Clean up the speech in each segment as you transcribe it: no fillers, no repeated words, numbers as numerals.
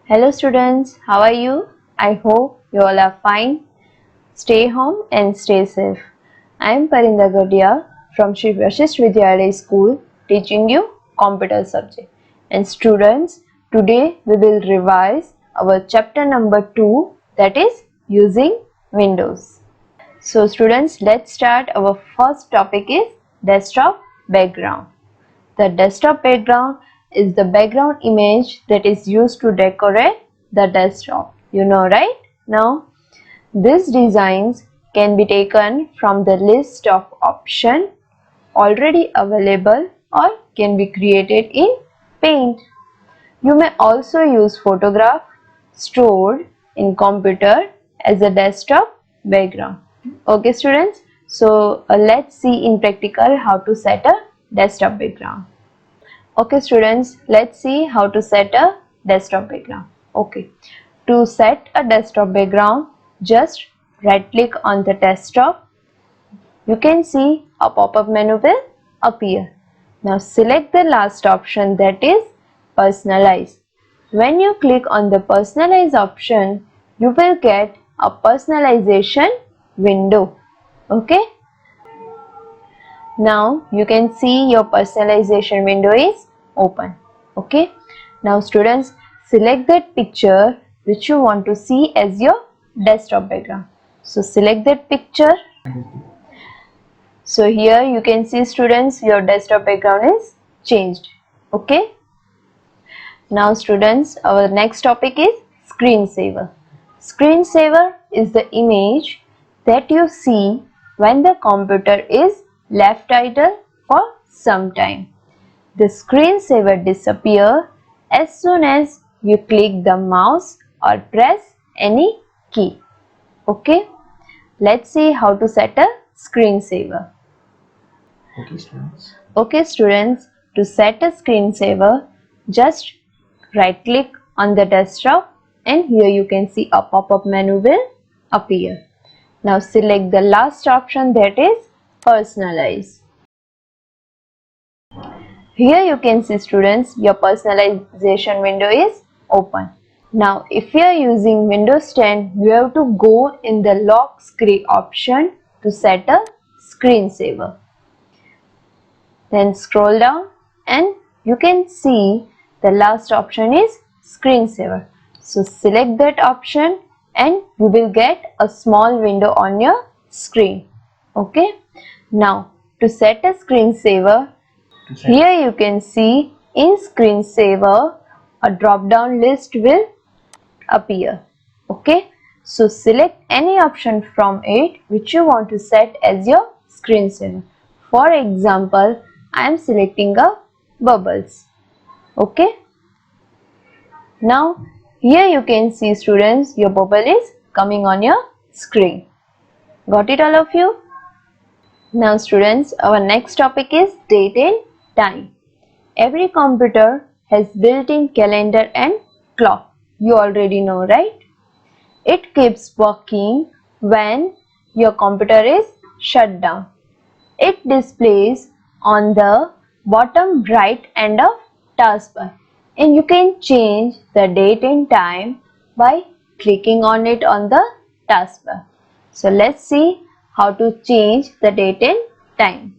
Hello students, how are you? I hope you all are fine. Stay home and stay safe. I am Parinda Gadia from Shri Vashisht Vidyalaya School teaching you computer subject. And students, today we will revise our chapter number 2, that is using Windows. So students, let's start. Our first topic is desktop background. The desktop background is the background image that is used to decorate the desktop. You know, right? Now, these designs can be taken from the list of options already available or can be created in Paint. You may also use photograph stored in computer as a desktop background. Okay students, so let's see in practical how to set a desktop background. Okay students, let's see how to set a desktop background. Okay, to set a desktop background, just right click on the desktop. You can see a pop-up menu will appear. Now select the last option, that is personalize. When you click on the personalize option, you will get a personalization window. Okay, now you can see your personalization window is open. Okay, now students, select that picture which you want to see as your desktop background. So select that picture. So here you can see students, your desktop background is changed. Okay, now students, our next topic is screensaver. Screensaver is the image that you see when the computer is left idle for some time. The screensaver disappears as soon as you click the mouse or press any key. Okay, let's see how to set a screensaver. Okay students, to set a screensaver, just right click on the desktop and here you can see a pop-up menu will appear. Now select the last option, that is personalize. Here you can see students, your personalization window is open. Now if you are using Windows 10, you have to go in the lock screen option to set a screensaver. Then scroll down and you can see the last option is screensaver. So select that option and you will get a small window on your screen. Okay. Now to set a screensaver, here you can see in screensaver a drop down list will appear. Okay. So select any option from it which you want to set as your screensaver. For example, I am selecting a bubbles. Okay. Now here you can see students, your bubble is coming on your screen. Got it all of you? Now students, our next topic is date and time. Every computer has built-in calendar and clock. You already know, right? It keeps working when your computer is shut down. It displays on the bottom right end of taskbar and you can change the date and time by clicking on it on the taskbar. So let's see how to change the date and time.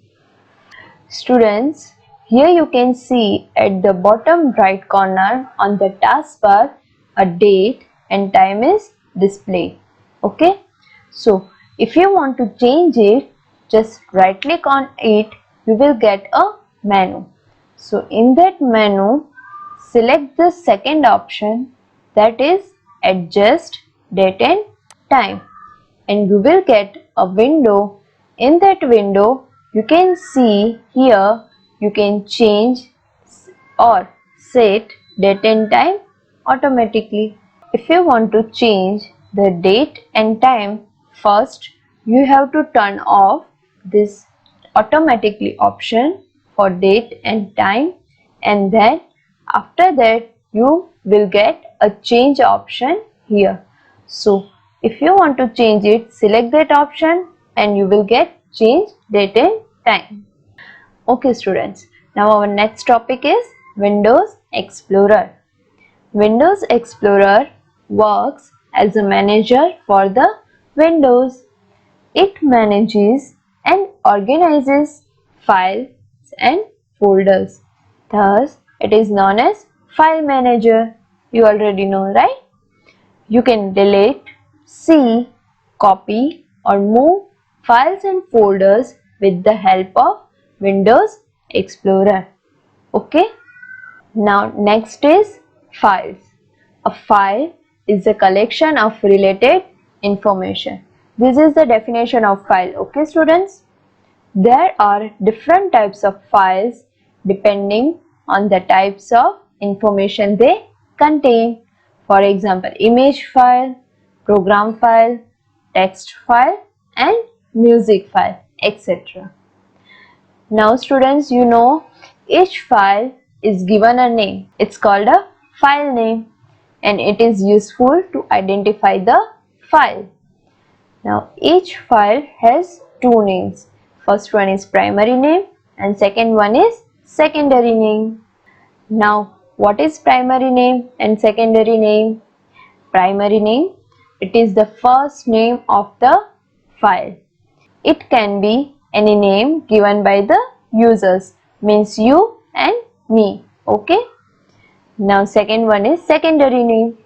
Students, here you can see at the bottom right corner on the taskbar a date and time is displayed. Okay, so if you want to change it, just right click on it, you will get a menu. So in that menu, select the second option, that is adjust date and time, and you will get a window. In that window you can see here you can change or set date and time automatically. If you want to change the date and time, first you have to turn off this automatically option for date and time, and then after that you will get a change option here. So if you want to change it, select that option and you will get change date and time. Okay students, now our next topic is Windows Explorer. Windows Explorer works as a manager for the Windows. It manages and organizes files and folders. Thus, it is known as File Manager. You already know, right? You can delete, see, copy or move files and folders with the help of Windows Explorer. Okay? Now next is files. A file is a collection of related information. This is the definition of file. Okay students? There are different types of files depending on the types of information they contain. For example, image file, program file, text file and music file, etc. Now students, you know each file is given a name. It's called a file name and it is useful to identify the file. Now each file has two names. First one is primary name and second one is secondary name. Now what is primary name and secondary name? Primary name, it is the first name of the file. It can be any name given by the users, means you and me. Okay. Now second one is secondary name.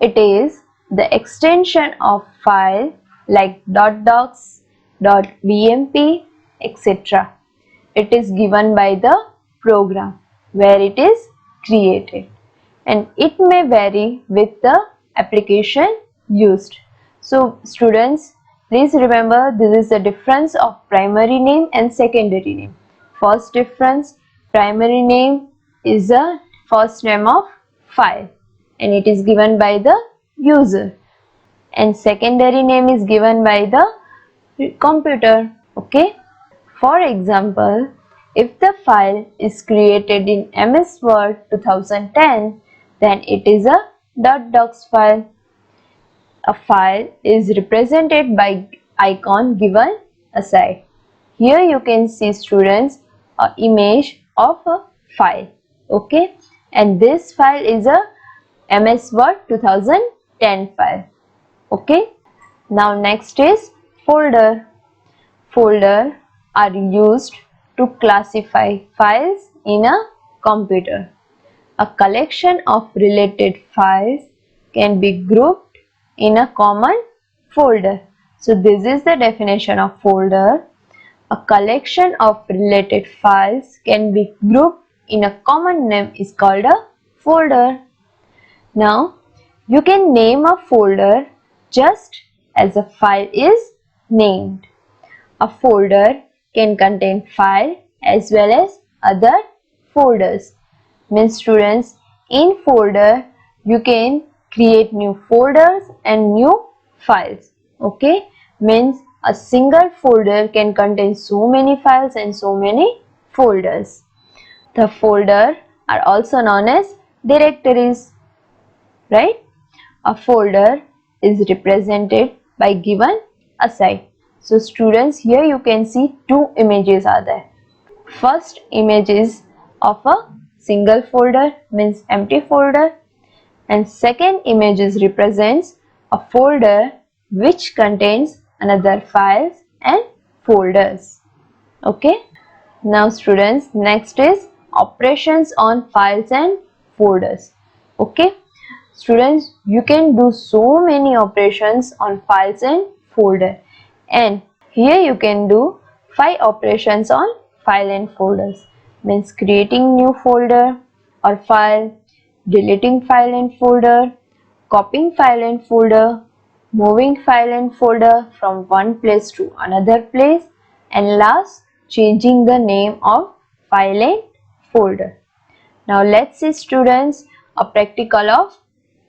It is the extension of file like .docs, .bmp, etc. It is given by the program where it is created and it may vary with the application used. So students, please remember this is the difference of primary name and secondary name. First difference, primary name is the first name of file and it is given by the user and secondary name is given by the computer. Okay. For example, if the file is created in MS Word 2010, then it is a .docs file. A file is represented by icon given aside. Here you can see students an image of a file. Okay, and this file is a MS Word 2010 file. Okay, now next is folder. Folder are used to classify files in a computer. A collection of related files can be grouped in a common folder. So this is the definition of folder. A collection of related files can be grouped in a common name is called a folder. Now you can name a folder just as a file is named. A folder can contain file as well as other folders. Means students, in folder you can create new folders and new files. Okay, means a single folder can contain so many files and so many folders. The folder are also known as directories, right? A folder is represented by given aside. So students, here you can see two images are there. First image is of a single folder, means empty folder, and second image is represents a folder which contains another files and folders. Okay. Now students, next is operations on files and folders. Okay. Students, you can do so many operations on files and folder, and here you can do 5 operations on file and folders, means creating new folder or file, deleting file and folder, copying file and folder, moving file and folder from one place to another place, and last changing the name of file and folder. Now let's see students a practical of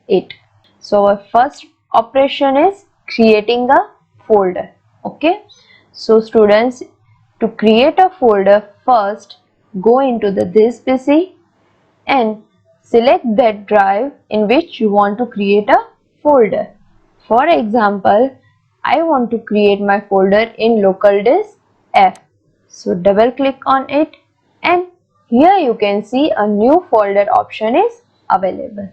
it. So our first operation is creating a folder. Okay, so students, to create a folder, first go into the this PC and select that drive in which you want to create a folder. For example, I want to create my folder in local disk F. So double click on it and here you can see a new folder option is available.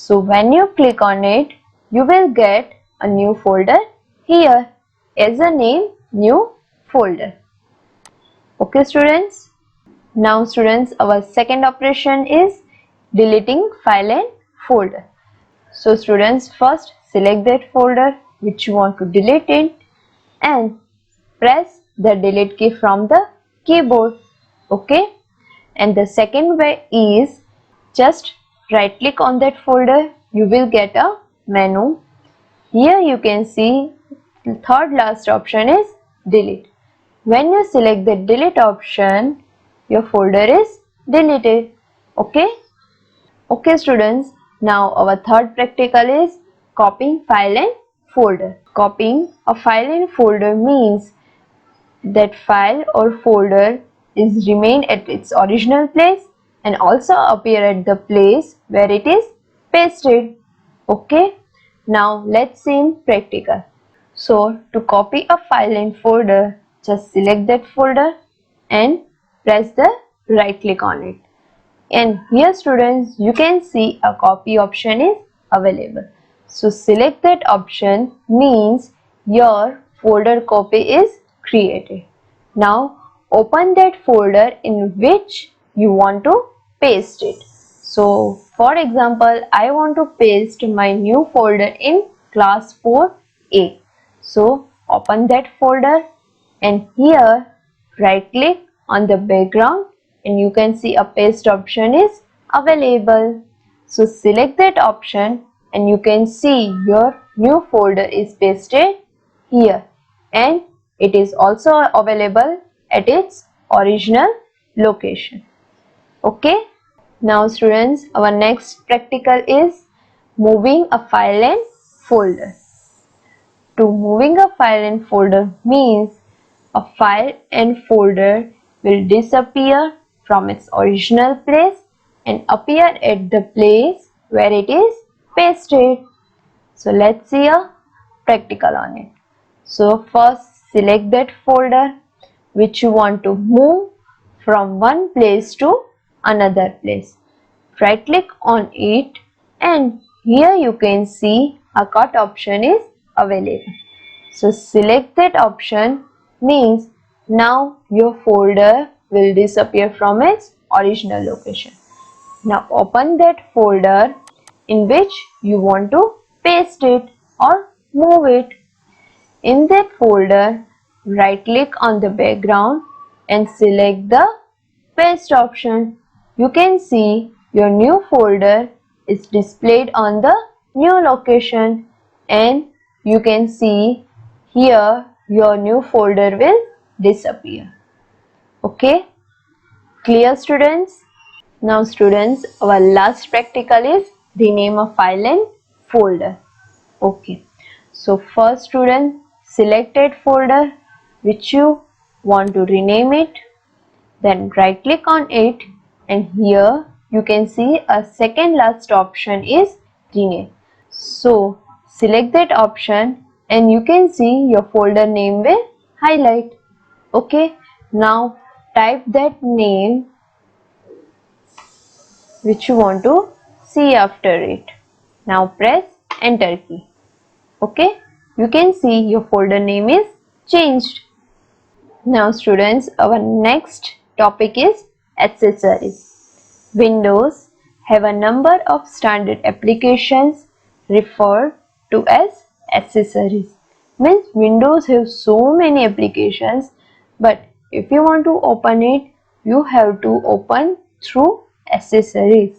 So when you click on it, you will get a new folder here as a name new folder. Okay students. Now students, our second operation is deleting file and folder. So students, first select that folder which you want to delete it and press the delete key from the keyboard. Okay. And the second way is just right click on that folder. You will get a menu. Here you can see the third last option is delete. When you select the delete option, your folder is deleted. Okay. Okay students, now our third practical is copying file and folder. Copying a file and folder means that file or folder is remain at its original place and also appear at the place where it is pasted. Okay, now let's see in practical. So to copy a file and folder, just select that folder and press the right click on it. And here students, you can see a copy option is available. So select that option means your folder copy is created. Now open that folder in which you want to paste it. So for example, I want to paste my new folder in class 4A. So open that folder and here right click on the background and you can see a paste option is available. So select that option and you can see your new folder is pasted here and it is also available at its original location. Okay. Now students, our next practical is moving a file and folder. To moving a file and folder means a file and folder will disappear from its original place and appear at the place where it is pasted. So let's see a practical on it. So first select that folder which you want to move from one place to another place. Right click on it and here you can see a cut option is available. So select that option means now your folder will disappear from its original location. Now open that folder in which you want to paste it or move it. In that folder, right click on the background and select the paste option. You can see your new folder is displayed on the new location and you can see here your new folder will disappear. Okay, clear students? Now students, our last practical is rename a file and folder. Okay, so first student, select that folder which you want to rename it, then right click on it and here you can see a second last option is rename. So select that option and you can see your folder name will highlight. Okay, now type that name which you want to see after it. Now press enter key. Okay, you can see your folder name is changed. Now students, our next topic is accessories. Windows have a number of standard applications referred to as accessories. Means Windows have so many applications, but if you want to open it, you have to open through accessories.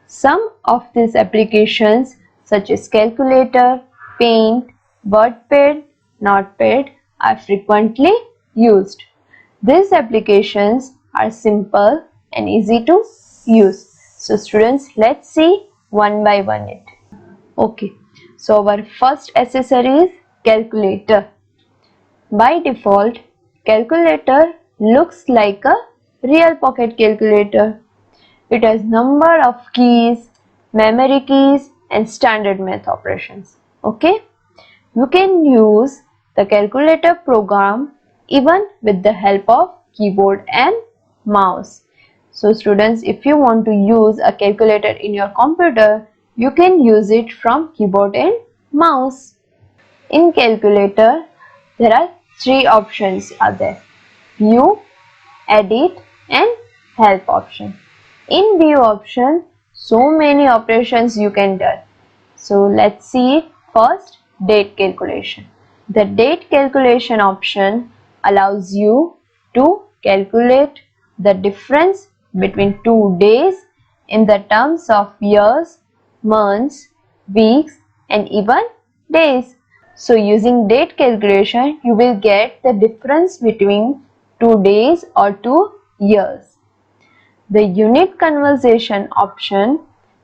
Some of these applications such as calculator, paint, WordPad, Notepad are frequently used. These applications are simple and easy to use. So students, let's see one by one it. Okay, so our first accessory is calculator. By default, calculator looks like a real pocket calculator. It has number of keys, memory keys and standard math operations. Okay, you can use the calculator program even with the help of keyboard and mouse. So students, if you want to use a calculator in your computer, You can use it from keyboard and mouse. In calculator, there are three options are there: view, edit and help option. In view option, so many operations you can do. So let's see it. First, date calculation. The date calculation option allows you to calculate the difference between 2 days in the terms of years, months, weeks and even days. So using date calculation, you will get the difference between 2 days or 2 years. The unit conversion option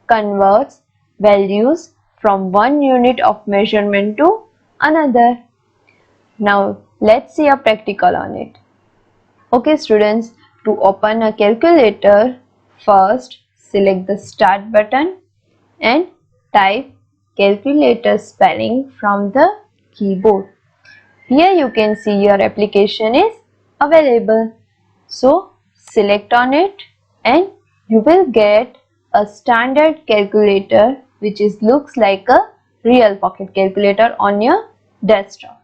converts values from one unit of measurement to another. Now let's see a practical on it. Okay students, to open a calculator, first select the start button and type calculator spelling from the keyboard. Here you can see your application is available. So select on it and you will get a standard calculator which looks like a real pocket calculator on your desktop.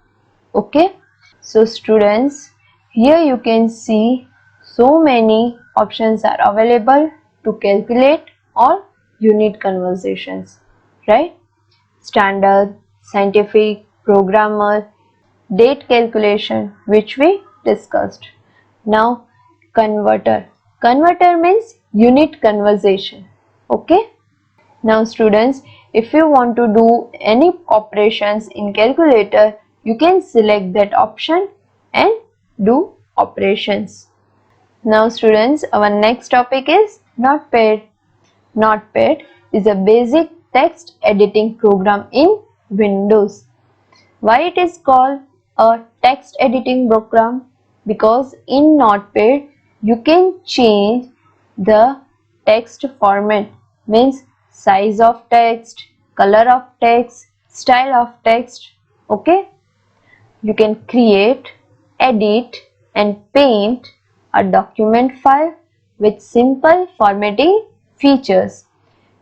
Okay. So students, here you can see so many options are available to calculate all unit conversions, right? Standard, scientific, programmer, date calculation which we discussed. Now converter. Converter means unit conversion. Okay. Now students, if you want to do any operations in calculator, you can select that option and do operations. Now students, our next topic is Notepad. Notepad is a basic text editing program in Windows. Why it is called a text editing program? Because in Notepad you can change the text format, means size of text, color of text, style of text. Okay, you can create, edit and paint a document file with simple formatting features.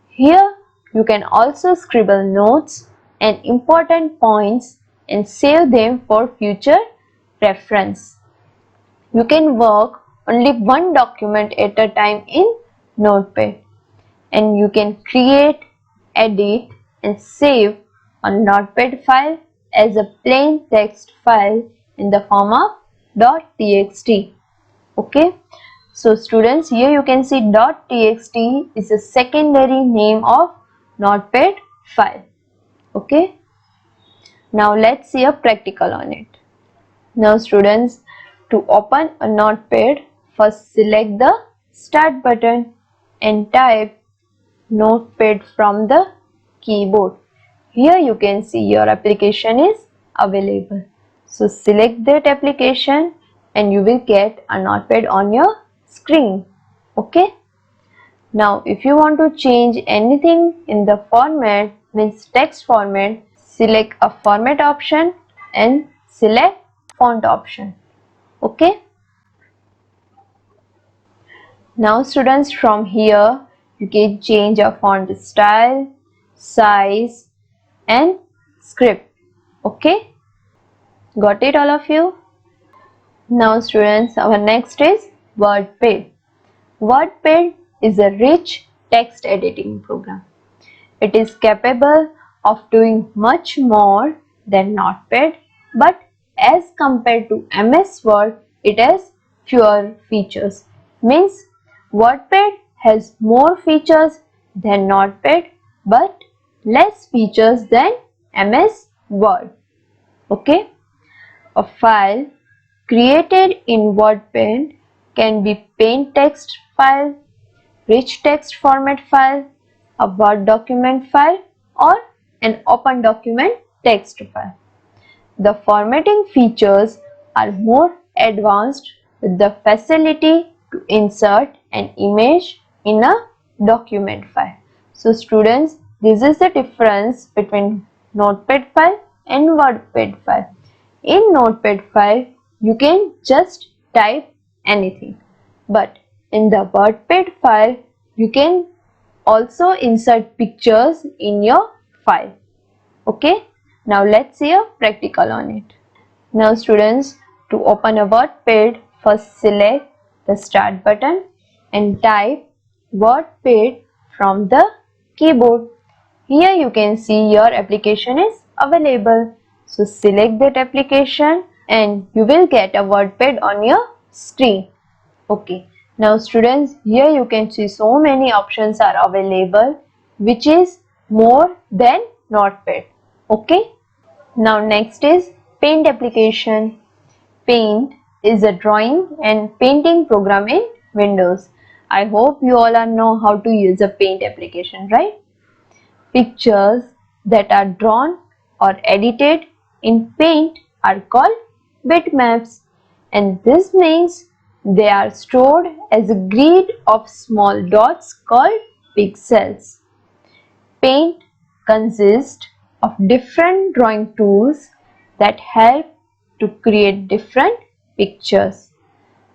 Here you can also scribble notes and important points and save them for future reference. You can work only one document at a time in Notepad, and you can create, edit and save a Notepad file as a plain text file in the form of .txt. Okay, so students, here you can see .txt is a secondary name of Notepad file. Okay, now let's see a practical on it. Now students, to open a Notepad, first select the start button and type Notepad from the keyboard. Here you can see your application is available. So select that application and you will get a Notepad on your screen. Okay. Now if you want to change anything in the format, means text format, select a format option and select font option. Okay. Now students, from here you can change a font style, size and script. Okay, got it all of you? Now students, our next is WordPad. WordPad is a rich text editing program. It is capable of doing much more than Notepad, but as compared to MS Word, it has fewer features. Means WordPad has more features than Notepad, but less features than MS Word. Okay, a file created in WordPad can be plain text file, rich text format file, a Word document file or an open document text file. The formatting features are more advanced with the facility to insert an image in a document file. So students, this is the difference between Notepad file and WordPad file. In Notepad file, you can just type anything, but in the WordPad file, you can also insert pictures in your file. Okay, now let's see a practical on it. Now students, to open a WordPad, first select the start button and type WordPad from the keyboard. Here you can see your application is available. So select that application and you will get a WordPad on your screen. Okay. Now students, here you can see so many options are available, which is more than Notepad. Okay. Now next is Paint application. Paint is a drawing and painting program in Windows. I hope you all know how to use a Paint application, right? Pictures that are drawn or edited in Paint are called bitmaps, and this means they are stored as a grid of small dots called pixels. Paint consists of different drawing tools that help to create different pictures.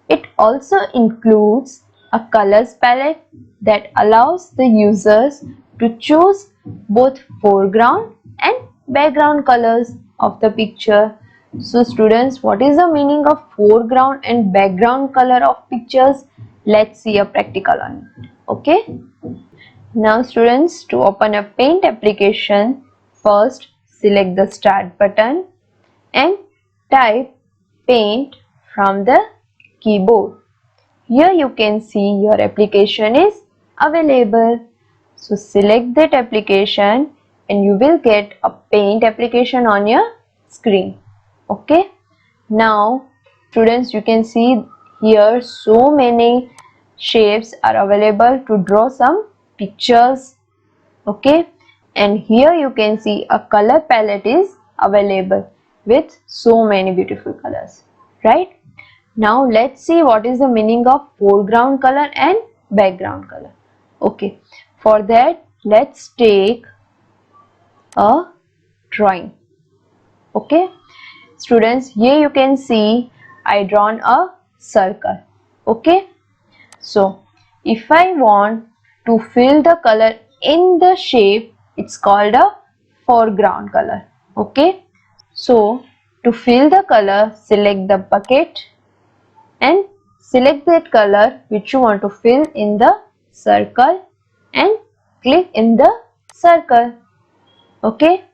It also includes a colors palette that allows the users to choose both foreground and background colors of the picture. So students, what is the meaning of foreground and background color of pictures? Let's see a practical on it. Okay. Now students, to open a Paint application, first select the start button and type Paint from the keyboard. Here you can see your application is available. So select that application and you will get a Paint application on your screen. Okay. Now students, you can see here so many shapes are available to draw some pictures. Okay. And here you can see a color palette is available with so many beautiful colors, right? Now let's see what is the meaning of foreground color and background color. Okay, for that let's take a drawing. Okay, students, here you can see I drawn a circle. Okay, so if I want to fill the color in the shape, it's called a foreground color. Okay, so to fill the color, select the bucket and select that color which you want to fill in the circle and click in the circle. Okay.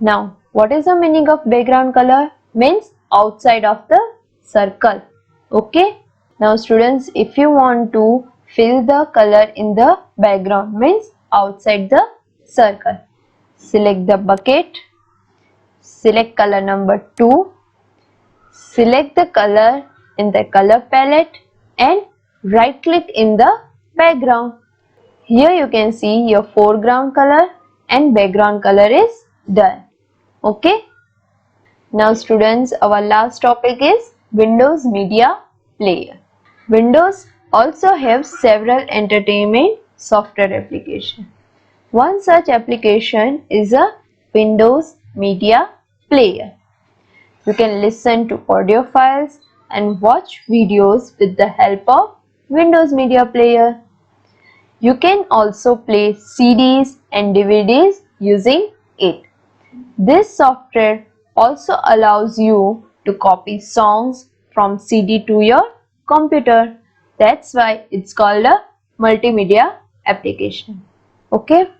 Now what is the meaning of background color? Means outside of the circle. Okay. Now students, if you want to fill the color in the background, means outside the circle, select the bucket, select color number 2, select the color in the color palette and right click in the background. Here you can see your foreground color and background color is done. Okay. Now students, our last topic is Windows Media Player. Windows also have several entertainment software applications. One such application is a Windows Media Player. You can listen to audio files and watch videos with the help of Windows Media Player. You can also play CDs and DVDs using it. This software also allows you to copy songs from CD to your computer. That's why it's called a multimedia application. Okay,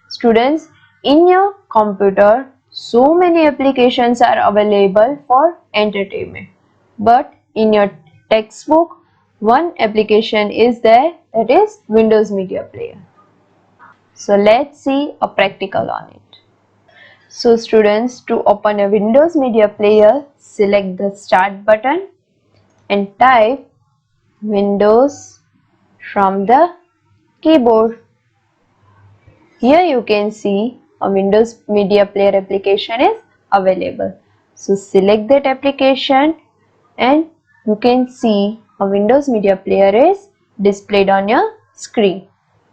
students, in your computer so many applications are available for entertainment, but in your textbook one application is there, that is Windows Media Player. So let's see a practical on it. So students, to open a Windows Media Player, select the start button and type Windows from the keyboard. Here you can see a Windows Media Player application is available. So select that application and you can see a Windows Media Player is displayed on your screen.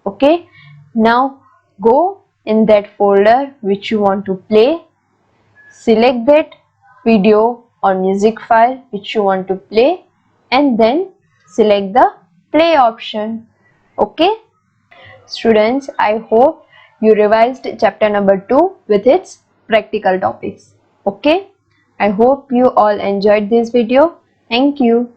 Okay. Now go in that folder which you want to play. Select that video or music file which you want to play and then select the play option. Okay. Students, I hope you revised chapter number 2 with its practical topics. Okay? I hope you all enjoyed this video. Thank you.